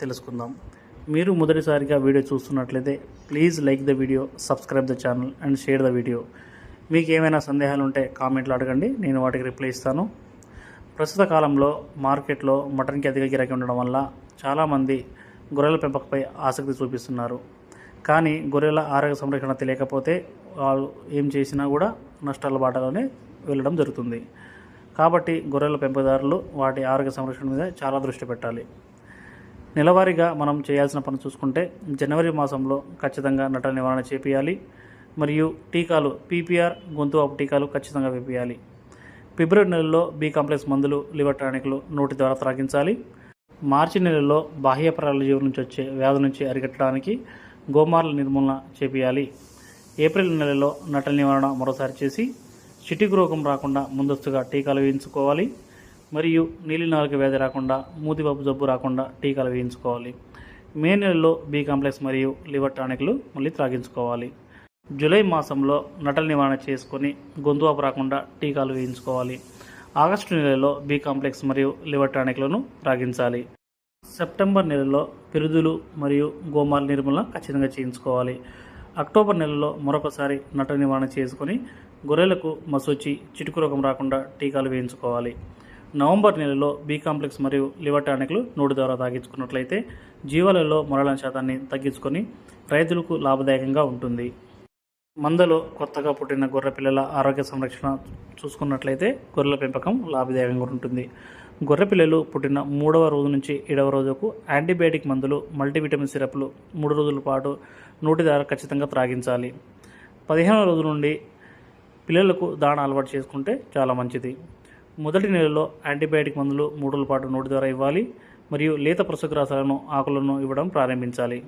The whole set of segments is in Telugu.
తెలుసుకుందాం. మీరు మొదటిసారిగా వీడియో చూస్తున్నట్లయితే please like the video, subscribe the channel and share the video. మీకు ఏమైనా సందేహాలు ఉంటే కామెంట్లో అడగండి, నేను వాటికి రిప్లై ఇస్తాను. ప్రస్తుత కాలంలో మార్కెట్లో మటన్కి అధిక గిరాకీ ఉండడం వల్ల చాలామంది గొర్రెల పెంపకంపై ఆసక్తి చూపిస్తున్నారు. కానీ గొర్రెల ఆరోగ్య సంరక్షణ తెలియకపోతే వాళ్ళు ఏం చేసినా కూడా నష్టాల బాటలోనే వెళ్ళడం జరుగుతుంది. కాబట్టి గొర్రెల పెంపకదారులు వాటి ఆరోగ్య సంరక్షణ మీద చాలా దృష్టి పెట్టాలి. నెలవారీగా మనం చేయాల్సిన పని చూసుకుంటే జనవరి మాసంలో ఖచ్చితంగా నటల నివారణ చేపియాలి. మరియు టీకాలు పీపీఆర్, గొంతువాపు టీకాలు ఖచ్చితంగా వేపియాలి. ఫిబ్రవరి నెలలో బి కాంప్లెక్స్ మందులు, లివర్ టానిక్లు నోటి ద్వారా త్రాగించాలి. మార్చి నెలలో బాహ్య పరాలజీవుల నుంచి వచ్చే వ్యాధుల నుంచి అరికట్టడానికి గోమార్ల నిర్మూలన చేపియాలి. ఏప్రిల్ నెలలో నటల నివారణ మరోసారి చేసి చిటికు రోగం రాకుండా ముందస్తుగా టీకాలు వేయించుకోవాలి. మరియు నీలినాలుక వ్యాధి రాకుండా, మూతివాపు జబ్బు రాకుండా టీకాలు వేయించుకోవాలి. మే నెలలో బి కాంప్లెక్స్ మరియు లివర్ టానిక్లు మళ్ళీ త్రాగించుకోవాలి. జూలై మాసంలో నటల నివారణ చేసుకొని గొంతువాపు రాకుండా టీకాలు వేయించుకోవాలి. ఆగస్టు నెలలో బి కాంప్లెక్స్ మరియు లివర్ టానిక్లను త్రాగించాలి. సెప్టెంబర్ నెలలో పిరుదులు మరియు గోమాల నిర్మూలన ఖచ్చితంగా చేయించుకోవాలి. అక్టోబర్ నెలలో మరొకసారి నటల నివారణ చేసుకొని గొర్రెలకు మసొచ్చి చిటుకు రోగం రాకుండా టీకాలు వేయించుకోవాలి. నవంబర్ నెలలో బి కాంప్లెక్స్ మరియు లివర్ టానిక్లు నోటి ద్వారా తాగించుకున్నట్లయితే జీవాలలో మరణాల శాతాన్ని తగ్గించుకొని రైతులకు లాభదాయకంగా ఉంటుంది. మందలో కొత్తగా పుట్టిన గొర్రె పిల్లల ఆరోగ్య సంరక్షణ చూసుకున్నట్లయితే గొర్రెల పెంపకం లాభదాయకంగా ఉంటుంది. గొర్రె పిల్లలు పుట్టిన 3వ రోజు నుంచి 7వ రోజుకు యాంటీబయాటిక్ మందులు, మల్టీవిటమిన్ సిరప్లు 3 రోజుల పాటు నోటి ద్వారా ఖచ్చితంగా త్రాగించాలి. 15వ రోజు నుండి పిల్లలకు దాణా అలవాటు చేసుకుంటే చాలా మంచిది. మొదటి నెలలో యాంటీబయాటిక్ మందులు 3 రోజుల పాటు నోటి ద్వారా ఇవ్వాలి. మరియు లేత పశుగ్రాసాలను, ఆకులను ఇవ్వడం ప్రారంభించాలి.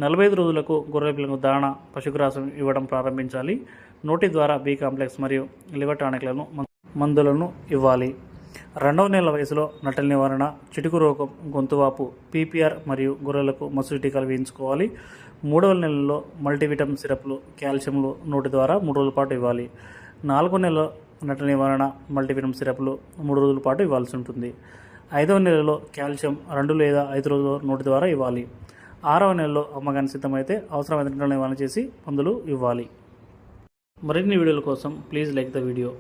45 రోజులకు గొర్రెల పిల్లలకు దాణా, పశుగ్రాసం ఇవ్వడం ప్రారంభించాలి. నోటి ద్వారా బి కాంప్లెక్స్ మరియు లివర్ టానిక్లను, మందులను ఇవ్వాలి. 2వ నెల వయసులో నటల నివారణ, చిటుకు రోగం, గొంతువాపు, పీపీఆర్ మరియు గొర్రెలకు మసూరి టీకాలు వేయించుకోవాలి. 3వ నెలలో మల్టీవిటమిన్ సిరప్లు, కాల్షియంలు నోటి ద్వారా 3 రోజుల పాటు ఇవ్వాలి. 4వ నెలలో నటల నివారణ, మల్టీవిటమిన్ సిరప్లు 3 రోజుల పాటు ఇవ్వాల్సి ఉంటుంది. 5వ నెలలో కాల్షియం 2 లేదా 5 రోజులు నోటి ద్వారా ఇవ్వాలి. 6వ నెలలో అమ్మగాని సిద్ధమైతే అవసరమైన నటల నివారణ చేసి మందులు ఇవ్వాలి. మరిన్ని వీడియోల కోసం ప్లీజ్ లైక్ ద వీడియో.